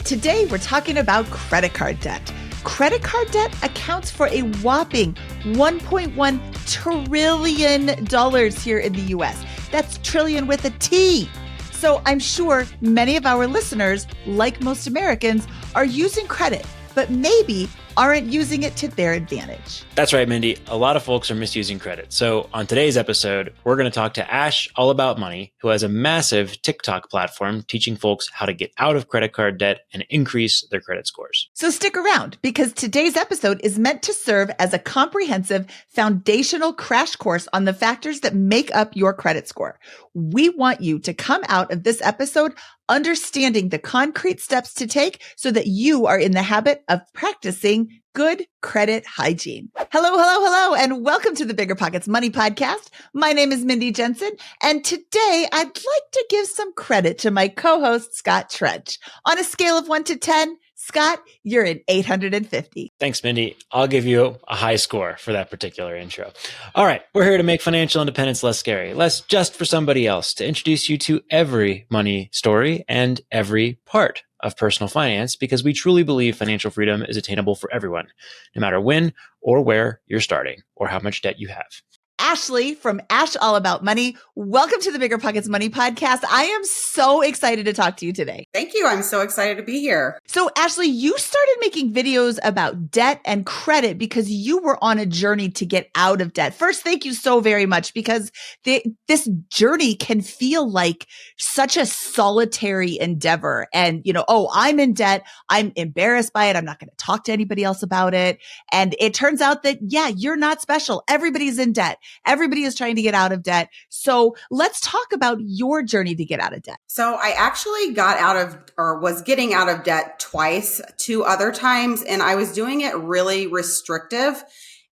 Today, we're talking about credit card debt. Credit card debt accounts for a whopping $1.1 trillion here in the US. That's trillion with a T. So I'm sure many of our listeners, like most Americans, are using credit, but maybe aren't using it to their advantage. That's right, Mindy. A lot of folks are misusing credit. So on today's episode, we're going to talk to Ash All About Money, who has a massive TikTok platform teaching folks how to get out of credit card debt and increase their credit scores. So stick around, because today's episode is meant to serve as a comprehensive foundational crash course on the factors that make up your credit score. We want you to come out of this episode understanding the concrete steps to take so that you are in the habit of practicing good credit hygiene. Hello, and welcome to the BiggerPockets Money Podcast. My name is Mindy Jensen, and today I'd like to give some credit to my co-host, Scott Trench. On a scale of 1 to 10, Scott, you're an 850. Thanks, Mindy. I'll give you a high score for that particular intro. All right, we're here to make financial independence less scary, less just for somebody else, to introduce you to every money story and every part of personal finance, because we truly believe financial freedom is attainable for everyone, no matter when or where you're starting or how much debt you have. Ashley from Ash All About Money, welcome to the BiggerPockets Money Podcast. I am so excited to talk to you today. Thank you. I'm so excited to be here. So Ashley, you started making videos about debt and credit because you were on a journey to get out of debt. First, thank you so very much, because this journey can feel like such a solitary endeavor. And, I'm in debt. I'm embarrassed by it. I'm not going to talk to anybody else about it. And it turns out that, you're not special. Everybody's in debt. Everybody is trying to get out of debt. So let's talk about your journey to get out of debt. So I actually was getting out of debt twice, 2 other times, and I was doing it really restrictive.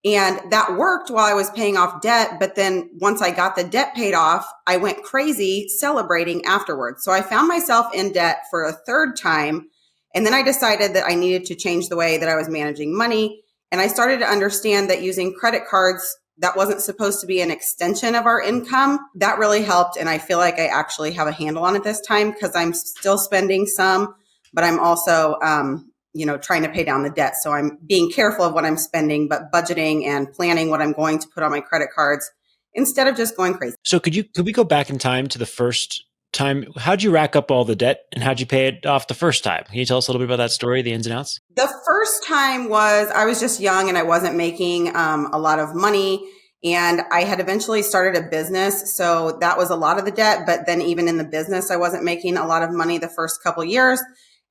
And that worked while I was paying off debt. But then once I got the debt paid off, I went crazy celebrating afterwards. So I found myself in debt for a 3rd time. And then I decided that I needed to change the way that I was managing money. And I started to understand that using credit cards that wasn't supposed to be an extension of our income. That really helped. And I feel like I actually have a handle on it this time, because I'm still spending some, but I'm also, trying to pay down the debt. So I'm being careful of what I'm spending, but budgeting and planning what I'm going to put on my credit cards instead of just going crazy. So could we go back in time to the first time? How'd you rack up all the debt and how'd you pay it off the first time? Can you tell us a little bit about that story, the ins and outs? The first time was I was just young and I wasn't making a lot of money. And I had eventually started a business. So that was a lot of the debt. But then even in the business, I wasn't making a lot of money the first couple of years.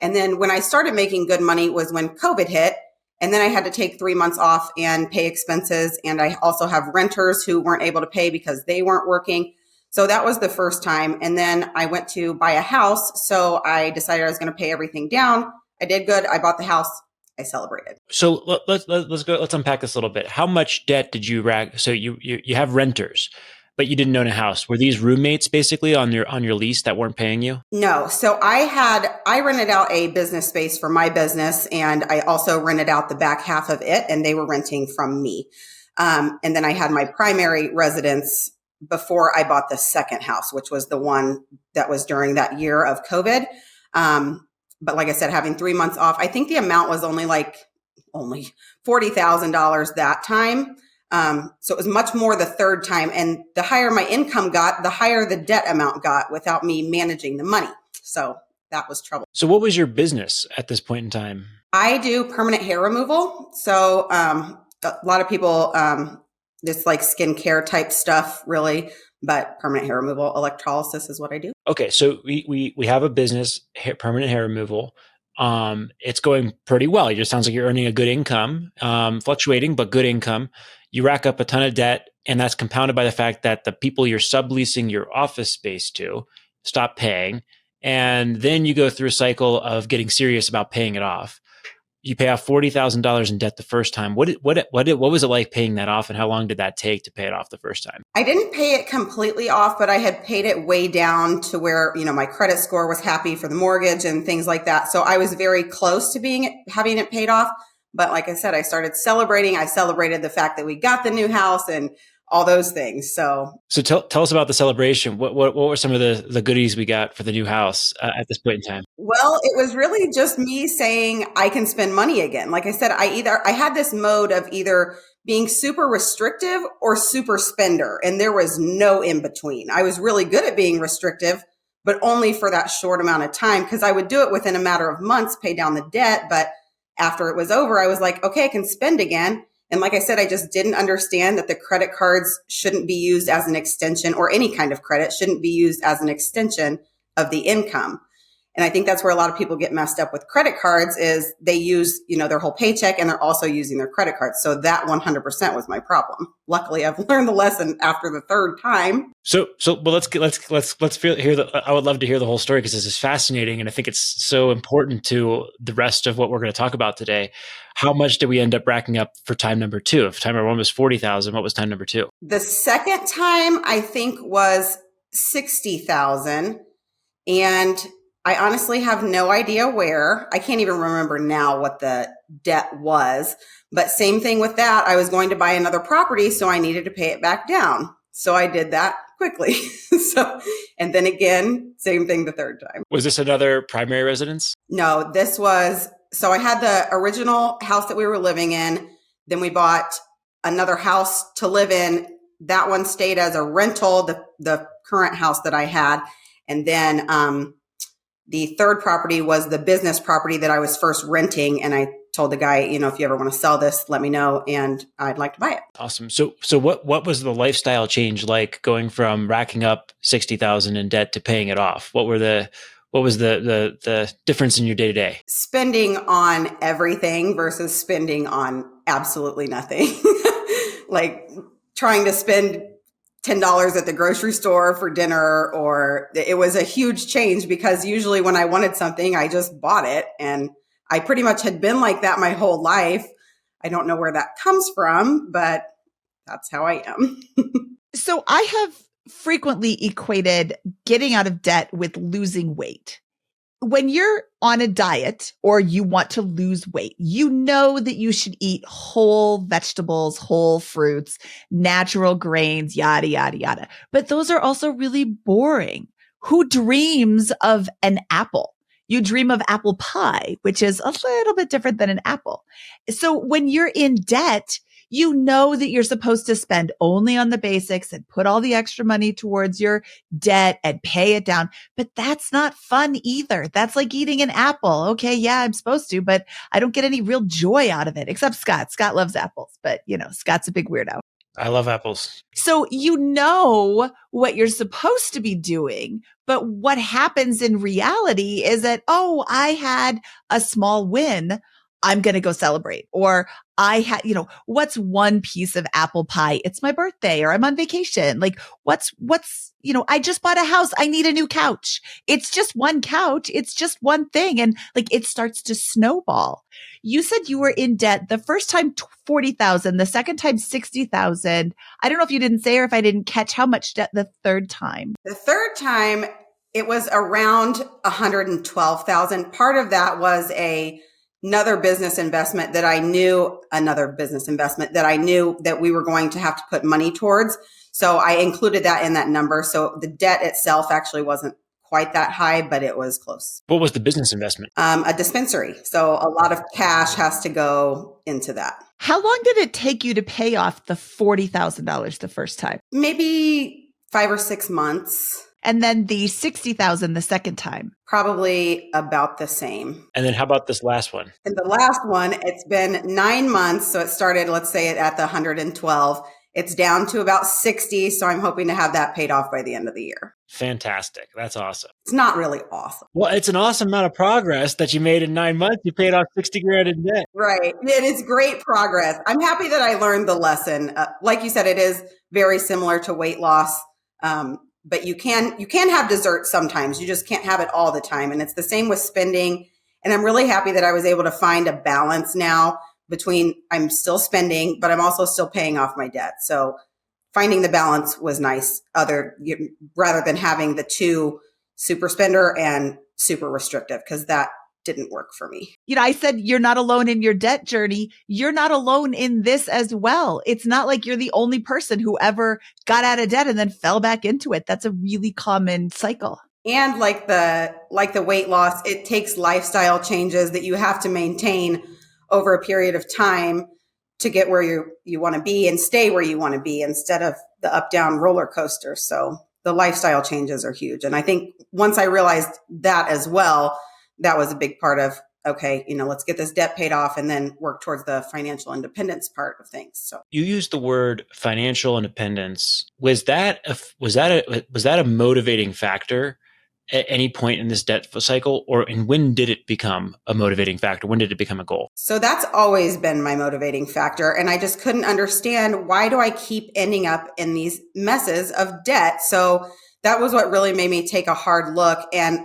And then when I started making good money was when COVID hit. And then I had to take 3 months off and pay expenses. And I also have renters who weren't able to pay because they weren't working. So that was the first time. And then I went to buy a house. So I decided I was going to pay everything down. I did good. I bought the house. I celebrated. So let's unpack this a little bit. How much debt did you rack? So you have renters, but you didn't own a house. Were these roommates basically on your lease that weren't paying you? No. So I rented out a business space for my business, and I also rented out the back half of it, and they were renting from me. And then I had my primary residence before I bought the second house, which was the one that was during that year of COVID. But like I said, having 3 months off, I think the amount was only $40,000 that time. So it was much more the 3rd time. And the higher my income got, the higher the debt amount got without me managing the money. So that was trouble. So what was your business at this point in time? I do permanent hair removal. So a lot of people, it's like skincare type stuff, really. But permanent hair removal, electrolysis is what I do. Okay, so we have a business, permanent hair removal. It's going pretty well. It just sounds like you're earning a good income, fluctuating, but good income. You rack up a ton of debt, and that's compounded by the fact that the people you're subleasing your office space to stop paying. And then you go through a cycle of getting serious about paying it off. You pay off $40,000 in debt the first time. What was it like paying that off, and how long did that take to pay it off the first time? I didn't pay it completely off, but I had paid it way down to where, my credit score was happy for the mortgage and things like that. So I was very close to having it paid off. But like I said, I started celebrating. I celebrated the fact that we got the new house and all those things. So tell us about the celebration. What were some of the goodies we got for the new house at this point in time? well, it was really just me saying I can spend money again. Like I said, I had this mode of either being super restrictive or super spender, and there was no in between. I was really good at being restrictive, but only for that short amount of time, because I would do it within a matter of months, pay down the debt. But after it was over, I was like, okay, I can spend again. And like I said, I just didn't understand that the credit cards shouldn't be used as an extension, or any kind of credit shouldn't be used as an extension of the income. And I think that's where a lot of people get messed up with credit cards, is they use, their whole paycheck, and they're also using their credit cards. So that 100% was my problem. Luckily, I've learned the lesson after the third time. But let's I would love to hear the whole story, because this is fascinating, and I think it's so important to the rest of what we're going to talk about today. How much did we end up racking up for time number 2? If time number 1 was 40,000, what was time number 2? The second time, I think, was 60,000, and I honestly have no idea where. I can't even remember now what the debt was, but same thing with that. I was going to buy another property, so I needed to pay it back down. So I did that quickly. And then again, same thing the third time. Was this another primary residence? No, so I had the original house that we were living in. Then we bought another house to live in. That one stayed as a rental, the current house that I had. And then, the third property was the business property that I was first renting. And I told the guy, if you ever want to sell this, let me know, and I'd like to buy it. Awesome. So what was the lifestyle change like, going from racking up 60,000 in debt to paying it off? What was the difference in your day to day? Spending on everything versus spending on absolutely nothing. Like trying to spend $10 at the grocery store for dinner, or it was a huge change, because usually when I wanted something, I just bought it. And I pretty much had been like that my whole life. I don't know where that comes from, but that's how I am. So I have frequently equated getting out of debt with losing weight. When you're on a diet or you want to lose weight, you know that you should eat whole vegetables, whole fruits, natural grains, yada, yada, yada. But those are also really boring. Who dreams of an apple? You dream of apple pie, which is a little bit different than an apple. So when you're in debt, you know that you're supposed to spend only on the basics and put all the extra money towards your debt and pay it down. But that's not fun either. That's like eating an apple. Okay, yeah, I'm supposed to, but I don't get any real joy out of it, except Scott. Scott loves apples, but Scott's a big weirdo. I love apples. So you know what you're supposed to be doing, but what happens in reality is that, oh, I had a small win, I'm going to go celebrate. Or I had, what's one piece of apple pie? It's my birthday, or I'm on vacation. Like what's, I just bought a house. I need a new couch. It's just one couch. It's just one thing. And like, it starts to snowball. You said you were in debt the first time, 40,000, the second time, 60,000. I don't know if you didn't say, or if I didn't catch how much debt the third time. The third time, it was around 112,000. Part of that was another business investment that I knew that we were going to have to put money towards. So I included that in that number. So the debt itself actually wasn't quite that high, but it was close. What was the business investment? A dispensary. So a lot of cash has to go into that. How long did it take you to pay off the $40,000 the first time? Maybe 5 or 6 months. And then the 60,000 the second time? Probably about the same. And then how about this last one? And the last one, it's been 9 months. So it started, let's say it at the 112. It's down to about 60. So I'm hoping to have that paid off by the end of the year. Fantastic. That's awesome. It's not really awesome. Well, it's an awesome amount of progress that you made in 9 months. You paid off 60 grand in debt. Right. It is great progress. I'm happy that I learned the lesson. Like you said, it is very similar to weight loss. But you can have dessert sometimes. You just can't have it all the time. And it's the same with spending. And I'm really happy that I was able to find a balance now between I'm still spending, but I'm also still paying off my debt. So finding the balance was nice, rather than having the two super spender and super restrictive, because that didn't work for me. I said, you're not alone in your debt journey. You're not alone in this as well. It's not like you're the only person who ever got out of debt and then fell back into it. That's a really common cycle. And like the weight loss, it takes lifestyle changes that you have to maintain over a period of time to get where you want to be and stay where you want to be instead of the up down roller coaster. So the lifestyle changes are huge. And I think once I realized that as well, that was a big part of, okay, let's get this debt paid off and then work towards the financial independence part of things. So you used the word financial independence. Was that a motivating factor at any point in this debt cycle, and when did it become a motivating factor? When did it become a goal? So that's always been my motivating factor. And I just couldn't understand, why do I keep ending up in these messes of debt? So that was what really made me take a hard look. And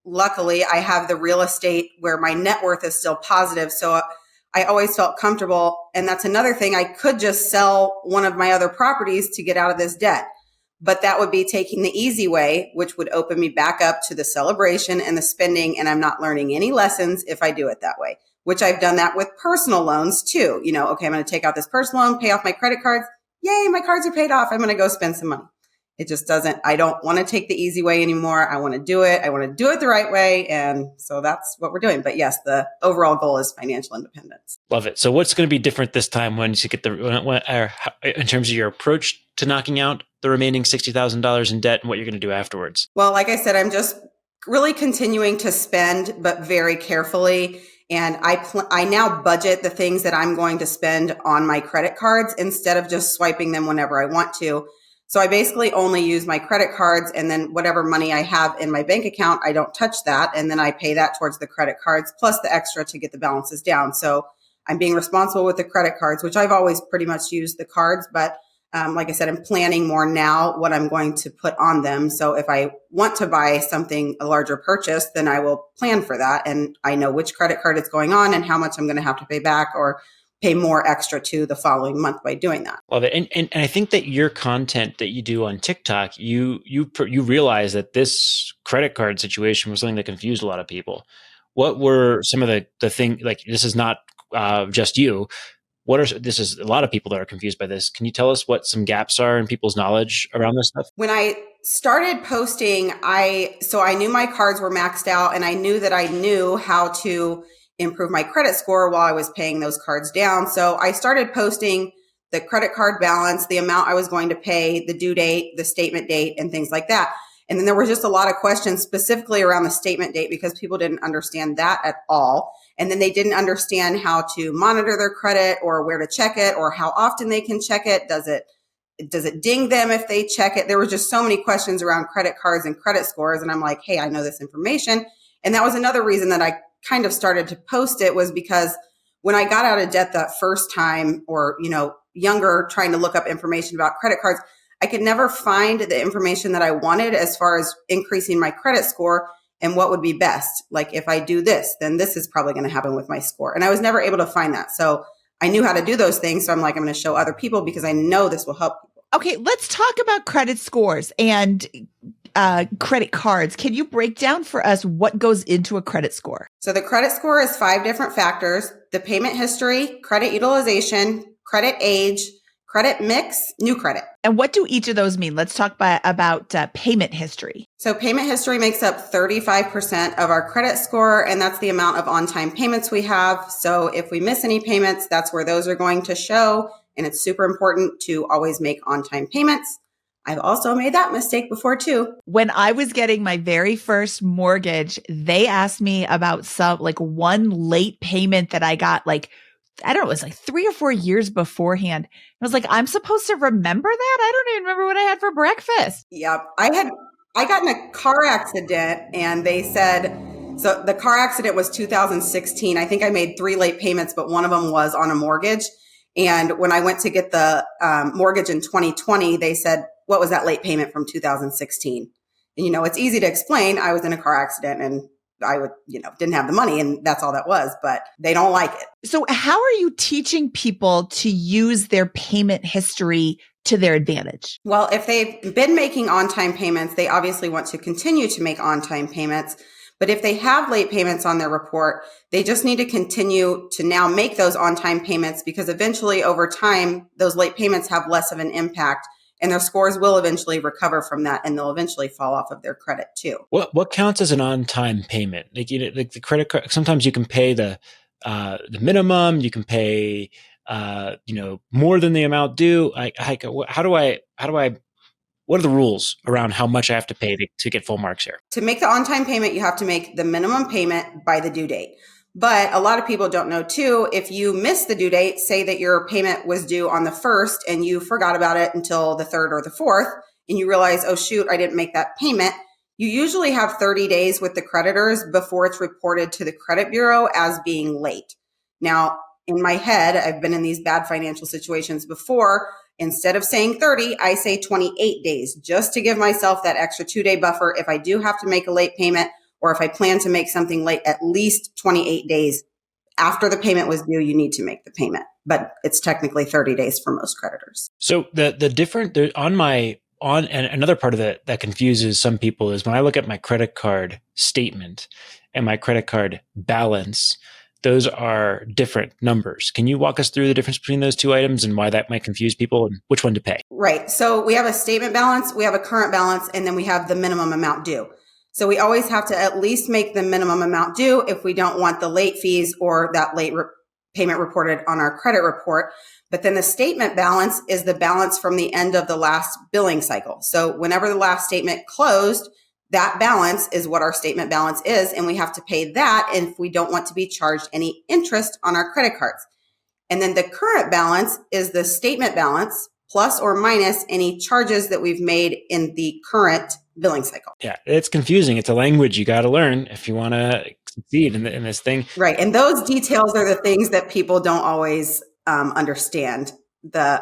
luckily, I have the real estate where my net worth is still positive. So I always felt comfortable. And that's another thing. I could just sell one of my other properties to get out of this debt. But that would be taking the easy way, which would open me back up to the celebration and the spending. And I'm not learning any lessons if I do it that way, which I've done that with personal loans too. Okay, I'm going to take out this personal loan, pay off my credit cards. Yay, my cards are paid off. I'm going to go spend some money. It just I don't want to take the easy way anymore. I want to do it. I want to do it the right way. And so that's what we're doing. But yes, the overall goal is financial independence. Love it. So what's going to be different this time once you get in terms of your approach to knocking out the remaining $60,000 in debt and what you're going to do afterwards? Well, like I said, I'm just really continuing to spend, but very carefully. And I now budget the things that I'm going to spend on my credit cards instead of just swiping them whenever I want to. So I basically only use my credit cards, and then whatever money I have in my bank account, I don't touch that. And then I pay that towards the credit cards plus the extra to get the balances down. So I'm being responsible with the credit cards, which I've always pretty much used the cards. But like I said, I'm planning more now what I'm going to put on them. So if I want to buy something, a larger purchase, then I will plan for that. And I know which credit card it's going on and how much I'm going to have to pay back or pay more extra to the following month by doing that. Love it. And I think that your content that you do on TikTok, you realize that this credit card situation was something that confused a lot of people. What were some of the thing, like, this is not just you. This is a lot of people that are confused by this. Can you tell us what some gaps are in people's knowledge around this stuff? When I started posting, I knew my cards were maxed out, and I knew that I knew how to improve my credit score while I was paying those cards down. So I started posting the credit card balance, the amount I was going to pay, the due date, the statement date, and things like that. And then there were just a lot of questions specifically around the statement date because people didn't understand that at all. And then they didn't understand how to monitor their credit or where to check it or how often they can check it. Does it ding them if they check it? There were just so many questions around credit cards and credit scores. And I'm like, hey, I know this information. And that was another reason that I kind of started to post it, was because when I got out of debt that first time, or, younger, trying to look up information about credit cards, I could never find the information that I wanted as far as increasing my credit score and what would be best. Like, if I do this, then this is probably going to happen with my score. And I was never able to find that. So I knew how to do those things. So I'm like, I'm going to show other people because I know this will help people. Okay, let's talk about credit scores and credit cards. Can you break down for us what goes into a credit score? So the credit score is 5 different factors: the payment history, credit utilization, credit age, credit mix, new credit. And what do each of those mean? Let's talk about payment history. So payment history makes up 35% of our credit score, and that's the amount of on-time payments we have. So if we miss any payments, that's where those are going to show. And it's super important to always make on-time payments. I've also made that mistake before too. When I was getting my very first mortgage, they asked me about one late payment that I got, I don't know, it was 3 or 4 years beforehand. I was like, I'm supposed to remember that? I don't even remember what I had for breakfast. Yep. I got in a car accident, and they said, so the car accident was 2016. I think I made 3 late payments, but one of them was on a mortgage. And when I went to get the mortgage in 2020, they said, what was that late payment from 2016? And, it's easy to explain. I was in a car accident and I didn't have the money, and that's all that was, but they don't like it. So how are you teaching people to use their payment history to their advantage? Well, if they've been making on-time payments, they obviously want to continue to make on-time payments. But if they have late payments on their report, they just need to continue to now make those on-time payments, because eventually over time, those late payments have less of an impact and their scores will eventually recover from that, and they'll eventually fall off of their credit too. What counts as an on-time payment? Like, like the credit card, sometimes you can pay the minimum, you can pay more than the amount due. What are the rules around how much I have to pay to get full marks here? To make the on-time payment, you have to make the minimum payment by the due date. But a lot of people don't know too, if you miss the due date, say that your payment was due on the 1st and you forgot about it until the 3rd or the 4th, and you realize, oh shoot, I didn't make that payment. You usually have 30 days with the creditors before it's reported to the credit bureau as being late. Now, in my head, I've been in these bad financial situations before. Instead of saying 30, I say 28 days, just to give myself that extra 2-day buffer. If I do have to make a late payment, or if I plan to make something late, at least 28 days after the payment was due, you need to make the payment. But it's technically 30 days for most creditors. So and another part of it that confuses some people is when I look at my credit card statement and my credit card balance, those are different numbers. Can you walk us through the difference between those two items and why that might confuse people and which one to pay? Right. So we have a statement balance, we have a current balance, and then we have the minimum amount due. So we always have to at least make the minimum amount due if we don't want the late fees or that late payment reported on our credit report. But then the statement balance is the balance from the end of the last billing cycle. So whenever the last statement closed, that balance is what our statement balance is, and we have to pay that if we don't want to be charged any interest on our credit cards. And then the current balance is the statement balance plus or minus any charges that we've made in the current billing cycle. Yeah, it's confusing. It's a language you got to learn if you want to succeed in this thing. Right. And those details are the things that people don't always understand. A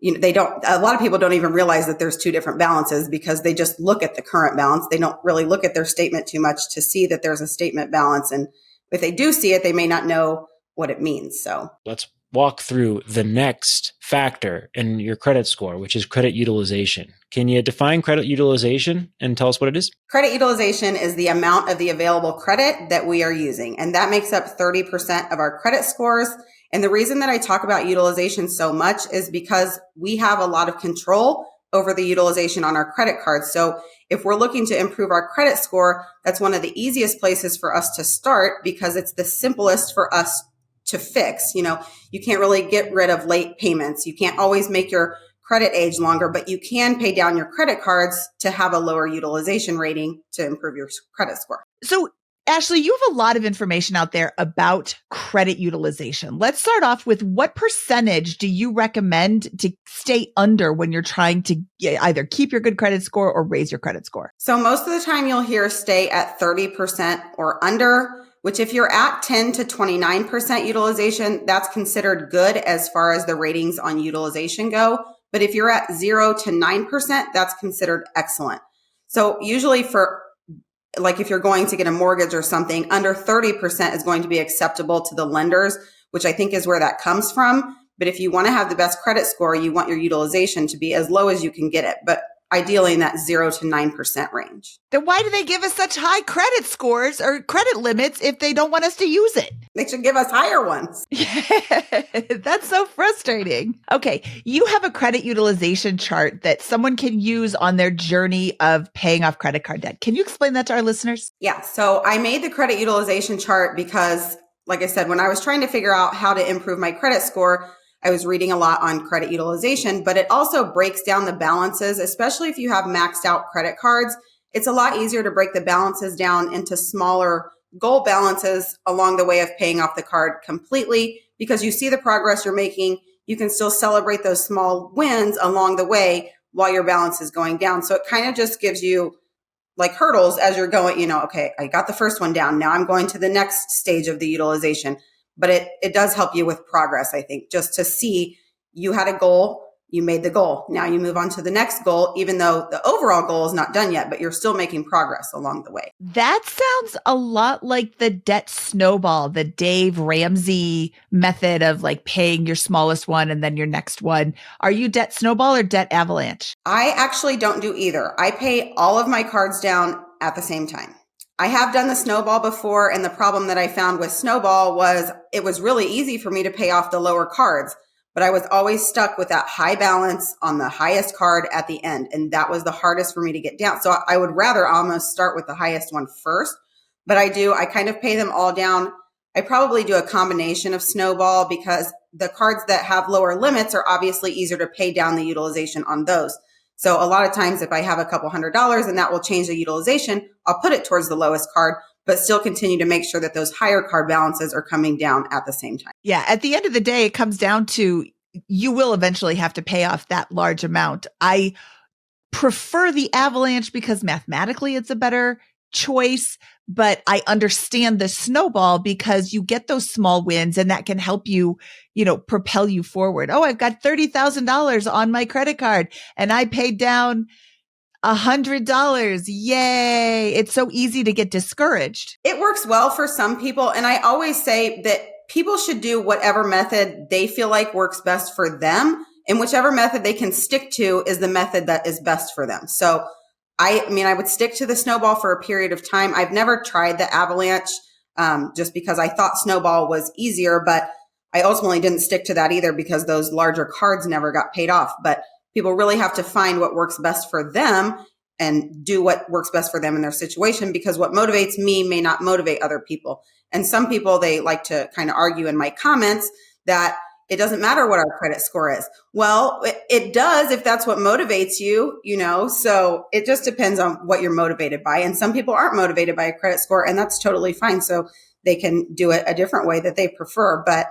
lot of people don't even realize that there's two different balances because they just look at the current balance. They don't really look at their statement too much to see that there's a statement balance. And if they do see it, they may not know what it means. So let's walk through the next factor in your credit score, which is credit utilization. Can you define credit utilization and tell us what it is? Credit utilization is the amount of the available credit that we are using, and that makes up 30% of our credit scores. And the reason that I talk about utilization so much is because we have a lot of control over the utilization on our credit cards. So if we're looking to improve our credit score, that's one of the easiest places for us to start because it's the simplest for us to fix. You can't really get rid of late payments. You can't always make your credit age longer, but you can pay down your credit cards to have a lower utilization rating to improve your credit score. So Ashley, you have a lot of information out there about credit utilization. Let's start off with what percentage do you recommend to stay under when you're trying to either keep your good credit score or raise your credit score? So most of the time you'll hear stay at 30% or under, which if you're at 10 to 29% utilization, that's considered good as far as the ratings on utilization go. But if you're at 0 to 9%, that's considered excellent. So usually if you're going to get a mortgage or something, under 30% is going to be acceptable to the lenders, which I think is where that comes from. But if you want to have the best credit score, you want your utilization to be as low as you can get it, but ideally in that 0 to 9% range. Then why do they give us such high credit scores or credit limits if they don't want us to use it? They should give us higher ones. That's so frustrating. Okay, you have a credit utilization chart that someone can use on their journey of paying off credit card debt. Can you explain that to our listeners? Yeah, so I made the credit utilization chart because, like I said, when I was trying to figure out how to improve my credit score, I was reading a lot on credit utilization, but it also breaks down the balances, especially if you have maxed out credit cards. It's a lot easier to break the balances down into smaller goal balances along the way of paying off the card completely, because you see the progress you're making. You can still celebrate those small wins along the way while your balance is going down. So it kind of just gives you like hurdles as you're going, okay, I got the first one down. Now I'm going to the next stage of the utilization. But it does help you with progress, I think, just to see you had a goal, you made the goal. Now you move on to the next goal, even though the overall goal is not done yet, but you're still making progress along the way. That sounds a lot like the debt snowball, the Dave Ramsey method of like paying your smallest one and then your next one. Are you debt snowball or debt avalanche? I actually don't do either. I pay all of my cards down at the same time. I have done the snowball before, and the problem that I found with snowball was it was really easy for me to pay off the lower cards, but I was always stuck with that high balance on the highest card at the end, and that was the hardest for me to get down. So I would rather almost start with the highest one first, but I kind of pay them all down. I probably do a combination of snowball because the cards that have lower limits are obviously easier to pay down the utilization on those. So a lot of times if I have a couple $100 and that will change the utilization, I'll put it towards the lowest card, but still continue to make sure that those higher card balances are coming down at the same time. Yeah. At the end of the day, it comes down to you will eventually have to pay off that large amount. I prefer the avalanche because mathematically it's a better choice, but I understand the snowball because you get those small wins and that can help you, propel you forward. Oh, I've got $30,000 on my credit card and I paid down $100. Yay. It's so easy to get discouraged. It works well for some people. And I always say that people should do whatever method they feel like works best for them. And whichever method they can stick to is the method that is best for them. So I would stick to the snowball for a period of time. I've never tried the avalanche just because I thought snowball was easier, but I ultimately didn't stick to that either because those larger cards never got paid off. But people really have to find what works best for them and do what works best for them in their situation, because what motivates me may not motivate other people. And some people, they like to kind of argue in my comments that it doesn't matter what our credit score is. Well, it does if that's what motivates you, so it just depends on what you're motivated by. And some people aren't motivated by a credit score, and that's totally fine. So they can do it a different way that they prefer. But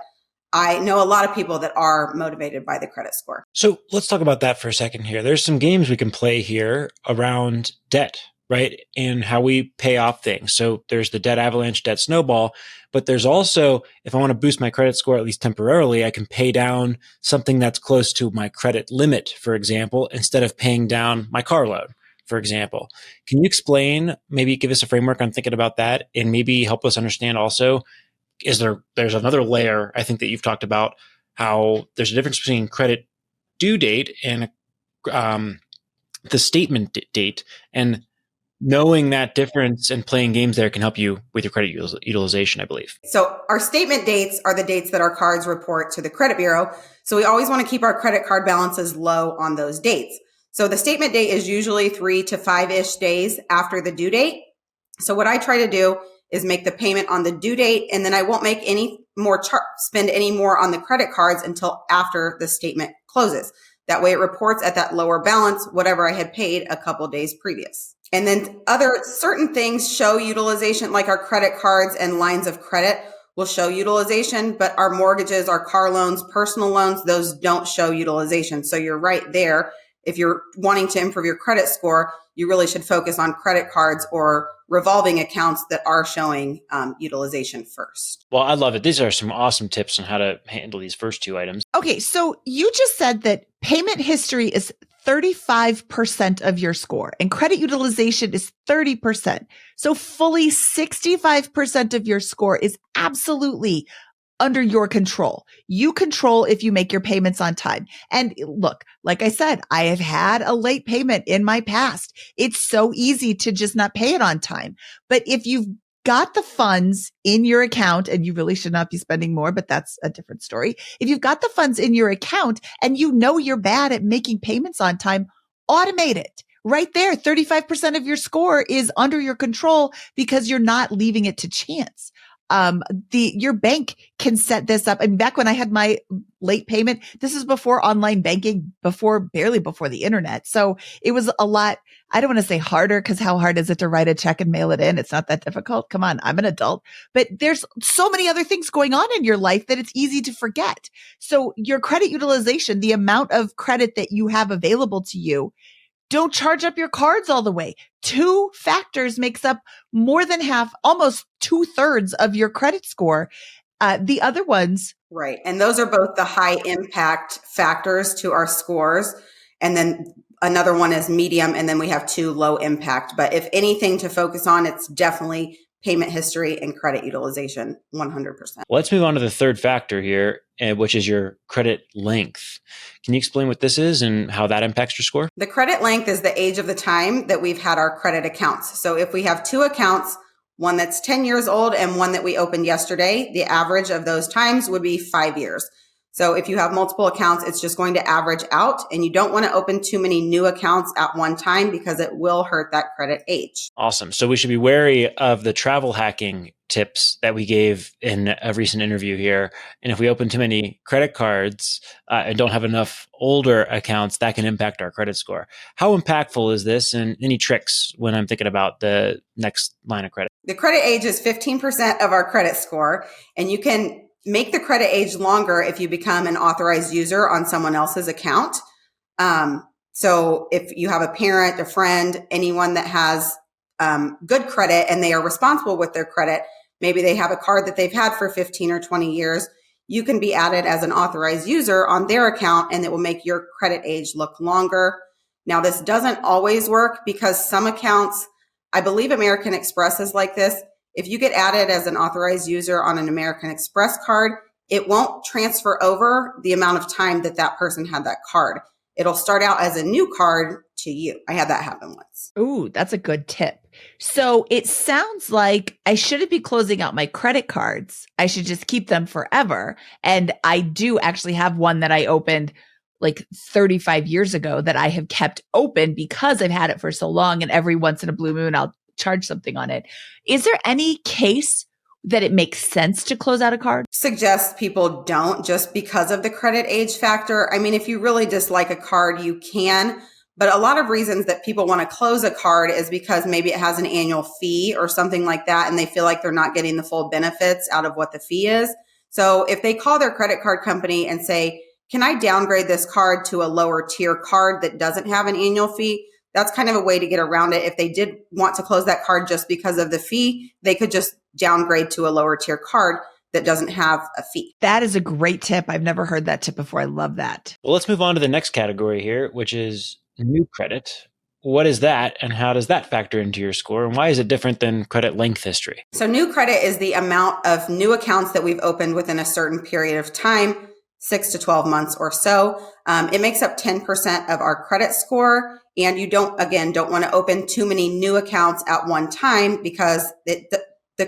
I know a lot of people that are motivated by the credit score. So let's talk about that for a second here. There's some games we can play here around debt, right? And how we pay off things. So there's the debt avalanche, debt snowball, but there's also, if I want to boost my credit score, at least temporarily, I can pay down something that's close to my credit limit, for example, instead of paying down my car loan, for example. Can you explain, maybe give us a framework on thinking about that, and maybe help us understand also, there's another layer, I think, that you've talked about, how there's a difference between credit due date and the statement date, and knowing that difference and playing games there can help you with your credit utilization, I believe. So our statement dates are the dates that our cards report to the credit bureau. So we always want to keep our credit card balances low on those dates. So the statement date is usually 3 to 5-ish days after the due date. So what I try to do is make the payment on the due date, and then I won't make any more spend any more on the credit cards until after the statement closes. That way it reports at that lower balance, whatever I had paid a couple days previous. And then other certain things show utilization, like our credit cards and lines of credit will show utilization, but our mortgages, our car loans, personal loans, those don't show utilization. So you're right there. If you're wanting to improve your credit score, you really should focus on credit cards or revolving accounts that are showing utilization first. Well, I love it. These are some awesome tips on how to handle these first two items. Okay, so you just said that payment history is 35% of your score and credit utilization is 30%. So fully 65% of your score is absolutely under your control. You control if you make your payments on time. And look, like I said, I have had a late payment in my past. It's so easy to just not pay it on time. But if you've got the funds in your account, and you really should not be spending more, but that's a different story. If you've got the funds in your account and you know you're bad at making payments on time, automate it. Right there, 35% of your score is under your control because you're not leaving it to chance. Your bank can set this up. And back when I had my late payment, this is before online banking, barely before the internet. So it was a lot, I don't want to say harder, because how hard is it to write a check and mail it in? It's not that difficult. Come on, I'm an adult, but there's so many other things going on in your life that it's easy to forget. So your credit utilization, the amount of credit that you have available to you, don't charge up your cards all the way. 2 factors makes up more than half, almost 2/3 of your credit score. The other ones. Right. And those are both the high impact factors to our scores. And then another one is medium. And then we have 2 low impact. But if anything to focus on, it's definitely payment history and credit utilization, 100%. Well, let's move on to the third factor here, which is your credit length. Can you explain what this is and how that impacts your score? The credit length is the age of the time that we've had our credit accounts. So if we have 2 accounts, one that's 10 years old, and one that we opened yesterday. The average of those times would be 5 years. So if you have multiple accounts, it's just going to average out, and you don't want to open too many new accounts at one time because it will hurt that credit age. Awesome. So we should be wary of the travel hacking tips that we gave in a recent interview here. And if we open too many credit cards and don't have enough older accounts, that can impact our credit score. How impactful is this, and any tricks when I'm thinking about the next line of credit? The credit age is 15% of our credit score, and you can make the credit age longer if you become an authorized user on someone else's account. So if you have a parent, a friend, anyone that has good credit and they are responsible with their credit, maybe they have a card that they've had for 15 or 20 years, you can be added as an authorized user on their account, and it will make your credit age look longer. Now, this doesn't always work because some accounts, I believe American Express is like this. If you get added as an authorized user on an American Express card, it won't transfer over the amount of time that that person had that card. It'll start out as a new card to you. I had that happen once. Ooh, that's a good tip. So it sounds like I shouldn't be closing out my credit cards. I should just keep them forever. And I do actually have one that I opened like 35 years ago that I have kept open because I've had it for so long. And every once in a blue moon, I'll charge something on it. Is there any case that it makes sense to close out a card? Suggest people don't, just because of the credit age factor. I mean, if you really dislike a card, you can, but a lot of reasons that people want to close a card is because maybe it has an annual fee or something like that, and they feel like they're not getting the full benefits out of what the fee is. So if they call their credit card company and say, can I downgrade this card to a lower tier card that doesn't have an annual fee? That's kind of a way to get around it. If they did want to close that card just because of the fee, they could just downgrade to a lower tier card that doesn't have a fee. That is a great tip. I've never heard that tip before. I love that. Well, let's move on to the next category here, which is new credit. What is that, and how does that factor into your score, and why is it different than credit length history? So new credit is the amount of new accounts that we've opened within a certain period of time, 6 to 12 months or so. It makes up 10% of our credit score. And you don't want to open too many new accounts at one time because the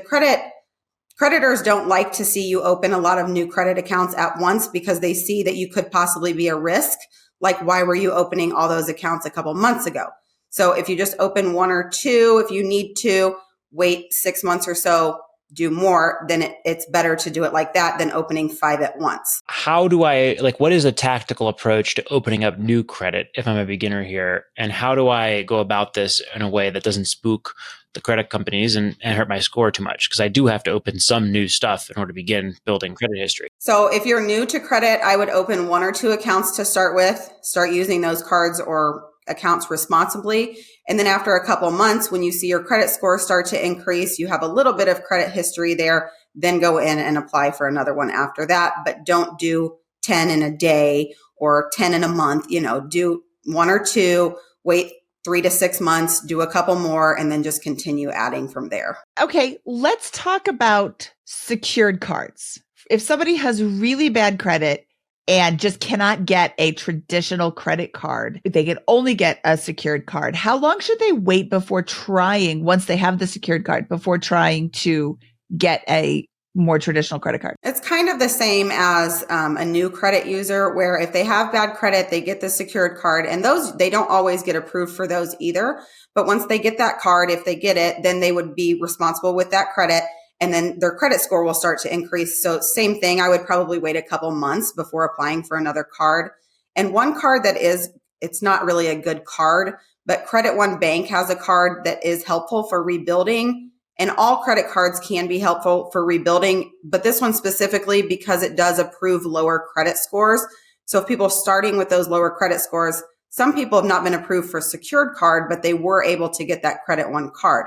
creditors don't like to see you open a lot of new credit accounts at once because they see that you could possibly be a risk. Like, why were you opening all those accounts a couple months ago? So if you just open one or two, if you need to wait 6 months or so, do more, then it's better to do it like that than opening 5 at once. How do what is a tactical approach to opening up new credit if I'm a beginner here? And how do I go about this in a way that doesn't spook the credit companies and hurt my score too much? Because I do have to open some new stuff in order to begin building credit history. So if you're new to credit, I would open 1 or 2 accounts to start with, start using those cards or accounts responsibly. And then after a couple months, when you see your credit score start to increase, you have a little bit of credit history there, then go in and apply for another one after that. But don't do 10 in a day or 10 in a month. Do 1 or 2, wait 3 to 6 months, do a couple more, and then just continue adding from there. Okay, let's talk about secured cards. If somebody has really bad credit and just cannot get a traditional credit card, they can only get a secured card. How long should they wait before trying, once they have the secured card, before trying to get a more traditional credit card? It's kind of the same as a new credit user, where if they have bad credit, they get the secured card, and they don't always get approved for those either. But once they get that card, if they get it, then they would be responsible with that credit, and then their credit score will start to increase. So same thing, I would probably wait a couple months before applying for another card. And one card it's not really a good card, but Credit One Bank has a card that is helpful for rebuilding. And all credit cards can be helpful for rebuilding, but this one specifically because it does approve lower credit scores. So if people are starting with those lower credit scores, some people have not been approved for secured card, but they were able to get that Credit One card.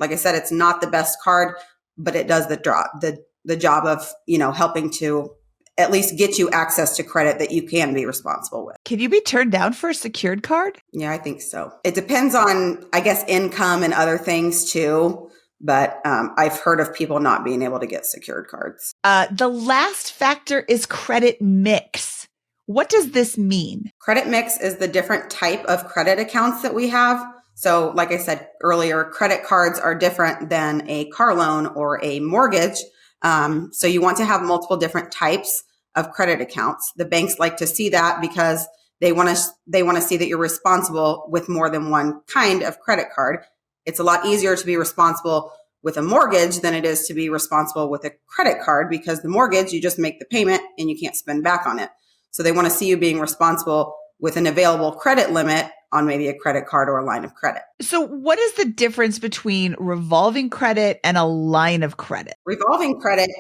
Like I said, it's not the best card, but it does the job of, helping to at least get you access to credit that you can be responsible with. Can you be turned down for a secured card? Yeah, I think so. It depends on, I guess, income and other things too. But I've heard of people not being able to get secured cards. The last factor is credit mix. What does this mean? Credit mix is the different type of credit accounts that we have. So like I said earlier, credit cards are different than a car loan or a mortgage. So you want to have multiple different types of credit accounts. The banks like to see that because they want to see that you're responsible with more than one kind of credit card. It's a lot easier to be responsible with a mortgage than it is to be responsible with a credit card, because the mortgage, you just make the payment and you can't spend back on it. So they want to see you being responsible with an available credit limit on maybe a credit card or a line of credit. So what is the difference between revolving credit and a line of credit? Revolving credit,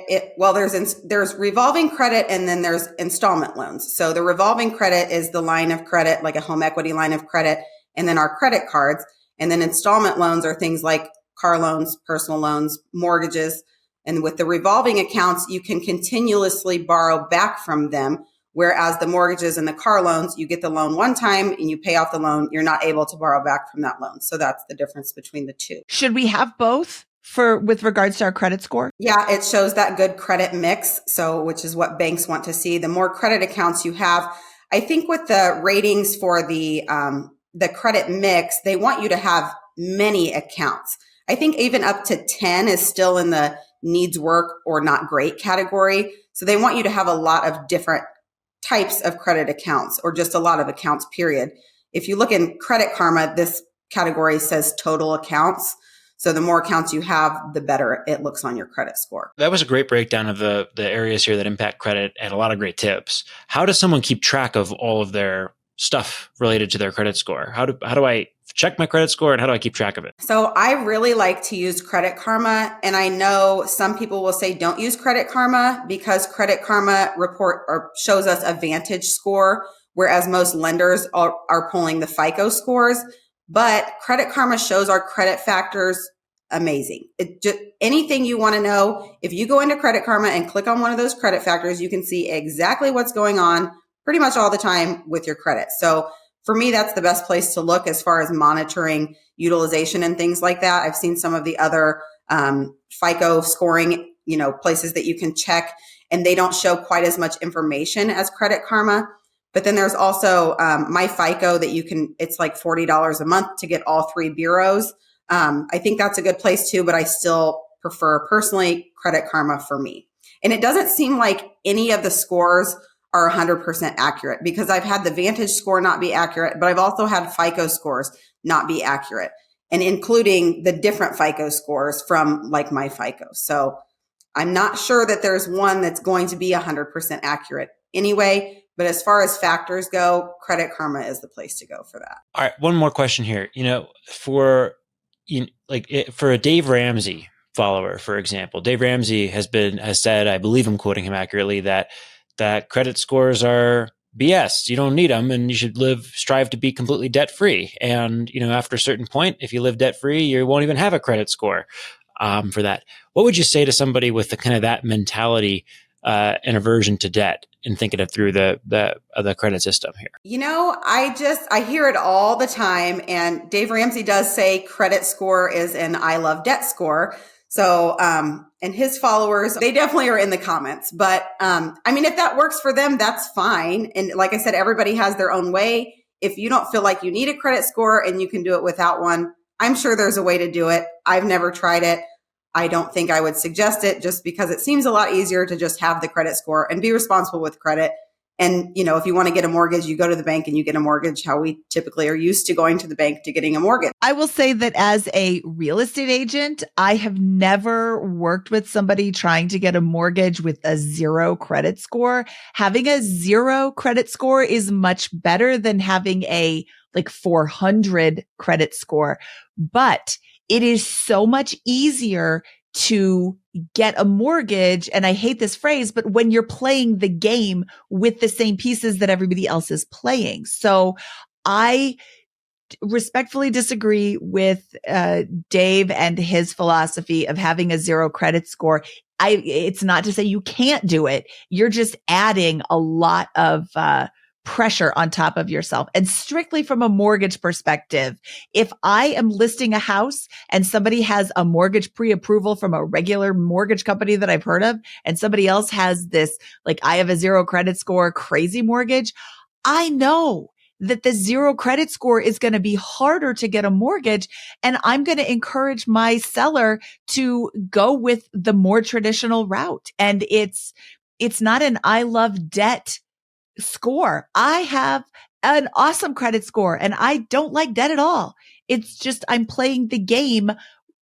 there's revolving credit and then there's installment loans. So the revolving credit is the line of credit, like a home equity line of credit, and then our credit cards. And then installment loans are things like car loans, personal loans, mortgages. And with the revolving accounts, you can continuously borrow back from them. Whereas the mortgages and the car loans, you get the loan one time and you pay off the loan. You're not able to borrow back from that loan. So that's the difference between the two. Should we have both with regards to our credit score? Yeah, it shows that good credit mix. So, which is what banks want to see. The more credit accounts you have, I think with the ratings for the credit mix, they want you to have many accounts. I think even up to 10 is still in the needs work or not great category. So they want you to have a lot of different types of credit accounts, or just a lot of accounts, period. If you look in Credit Karma, this category says total accounts. So the more accounts you have, the better it looks on your credit score. That was a great breakdown of the areas here that impact credit and a lot of great tips. How does someone keep track of all of their stuff related to their credit score? How do I check my credit score, and how do I keep track of it? So I really like to use Credit Karma. And I know some people will say don't use Credit Karma because Credit Karma shows us a Vantage score, whereas most lenders are pulling the FICO scores. But Credit Karma shows our credit factors amazing. Anything you want to know, if you go into Credit Karma and click on one of those credit factors, you can see exactly what's going on pretty much all the time with your credit. So for me, that's the best place to look as far as monitoring utilization and things like that. I've seen some of the other FICO scoring, places that you can check, and they don't show quite as much information as Credit Karma. But then there's also My FICO that it's like $40 a month to get all three bureaus. I think that's a good place too, but I still prefer personally Credit Karma for me. And it doesn't seem like any of the scores are 100% accurate, because I've had the Vantage score not be accurate, but I've also had FICO scores not be accurate, and including the different FICO scores from like My FICO. So I'm not sure that there's one that's going to be 100% accurate anyway. But as far as factors go, Credit Karma is the place to go for that. All right, one more question here. For a Dave Ramsey follower, for example, Dave Ramsey has said, I believe I'm quoting him accurately, that credit scores are BS. You don't need them, and you should strive to be completely debt free. And after a certain point, if you live debt free, you won't even have a credit score for that. What would you say to somebody with the kind of that mentality and aversion to debt, and thinking it through the credit system here? I hear it all the time. And Dave Ramsey does say credit score is an I love debt score. So, and his followers, they definitely are in the comments, but, if that works for them, that's fine. And like I said, everybody has their own way. If you don't feel like you need a credit score and you can do it without one, I'm sure there's a way to do it. I've never tried it. I don't think I would suggest it, just because it seems a lot easier to just have the credit score and be responsible with credit. And, if you want to get a mortgage, you go to the bank and you get a mortgage, how we typically are used to going to the bank to getting a mortgage. I will say that as a real estate agent, I have never worked with somebody trying to get a mortgage with a 0 credit score. Having a 0 credit score is much better than having a 400 credit score, but it is so much easier to get a mortgage. And I hate this phrase, but when you're playing the game with the same pieces that everybody else is playing. So I respectfully disagree with Dave and his philosophy of having a 0 credit score. It's not to say you can't do it. You're just adding a lot of pressure on top of yourself. And strictly from a mortgage perspective, if I am listing a house and somebody has a mortgage pre-approval from a regular mortgage company that I've heard of, and somebody else has this, I have a 0 credit score, crazy mortgage, I know that the zero credit score is going to be harder to get a mortgage. And I'm going to encourage my seller to go with the more traditional route. And it's not an I love debt score. I have an awesome credit score and I don't like debt at all. It's just I'm playing the game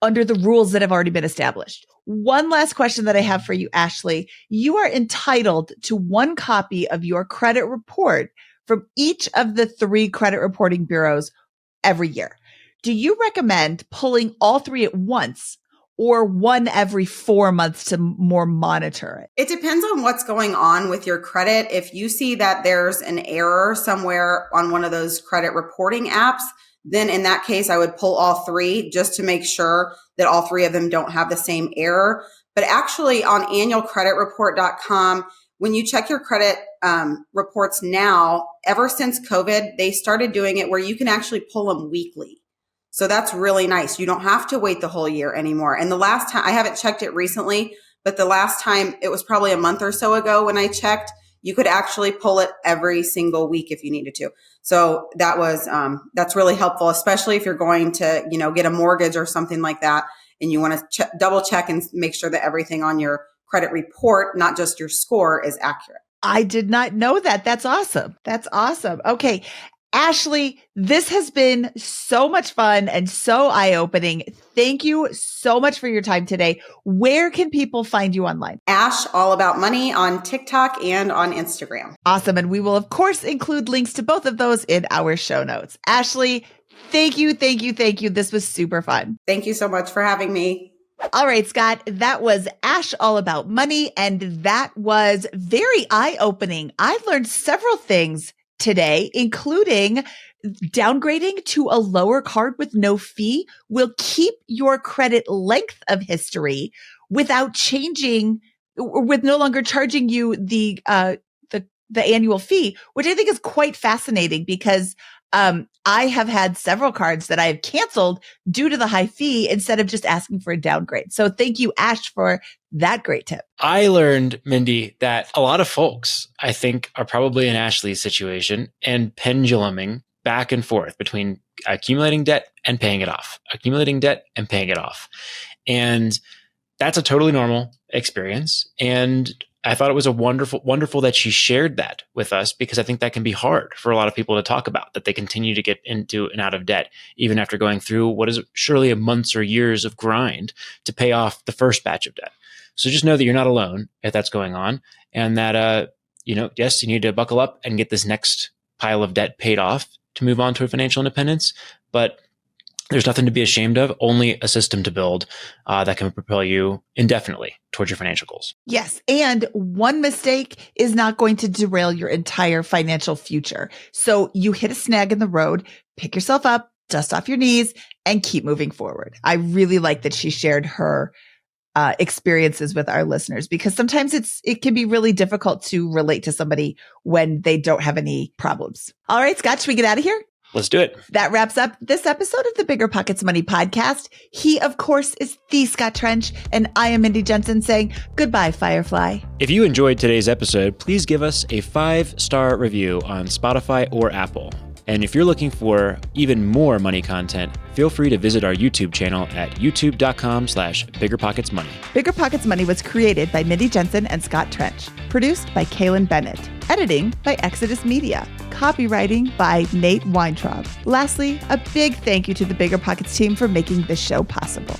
under the rules that have already been established. One last question that I have for you, Ashley. You are entitled to one copy of your credit report from each of the 3 credit reporting bureaus every year. Do you recommend pulling all 3 at once or one every 4 months to more monitor it? It depends on what's going on with your credit. If you see that there's an error somewhere on one of those credit reporting apps, then in that case, I would pull all 3 just to make sure that all 3 of them don't have the same error. But actually on annualcreditreport.com, when you check your credit reports now, ever since COVID, they started doing it where you can actually pull them weekly. So that's really nice. You don't have to wait the whole year anymore. And the last time, I haven't checked it recently, but the last time, it was probably a month or so ago when I checked, you could actually pull it every single week if you needed to. So that was, that's really helpful, especially if you're going to, get a mortgage or something like that. And you want to double check and make sure that everything on your credit report, not just your score, is accurate. I did not know that. That's awesome. That's awesome. Okay. Ashley, this has been so much fun and so eye-opening. Thank you so much for your time today. Where can people find you online? Ash All About Money on TikTok and on Instagram. Awesome. And we will, of course, include links to both of those in our show notes. Ashley, thank you. Thank you. Thank you. This was super fun. Thank you so much for having me. All right, Scott, that was Ash All About Money, and that was very eye-opening. I learned several things today, including downgrading to a lower card with no fee will keep your credit length of history without changing, or with no longer charging you the annual fee, which I think is quite fascinating because I have had several cards that I have canceled due to the high fee instead of just asking for a downgrade. So thank you, Ash, for that great tip. I learned, Mindy, that a lot of folks, I think, are probably in Ashley's situation and penduluming back and forth between accumulating debt and paying it off, accumulating debt and paying it off. And that's a totally normal experience. And I thought it was a wonderful that she shared that with us, because I think that can be hard for a lot of people to talk about, that they continue to get into and out of debt, even after going through what is surely a months or years of grind to pay off the first batch of debt. So just know that you're not alone if that's going on, and that, yes, you need to buckle up and get this next pile of debt paid off to move on to financial independence. But there's nothing to be ashamed of, only a system to build that can propel you indefinitely towards your financial goals. Yes. And one mistake is not going to derail your entire financial future. So you hit a snag in the road, pick yourself up, dust off your knees, and keep moving forward. I really like that she shared her experiences with our listeners, because sometimes it can be really difficult to relate to somebody when they don't have any problems. All right, Scott, should we get out of here? Let's do it. That wraps up this episode of the BiggerPockets Money podcast. He, of course, is the Scott Trench, and I am Mindy Jensen saying goodbye, Firefly. If you enjoyed today's episode, please give us a 5-star review on Spotify or Apple. And if you're looking for even more money content, feel free to visit our YouTube channel at youtube.com/BiggerPocketsMoney. BiggerPockets Money was created by Mindy Jensen and Scott Trench. Produced by Kaylin Bennett. Editing by Exodus Media. Copywriting by Nate Weintraub. Lastly, a big thank you to the BiggerPockets team for making this show possible.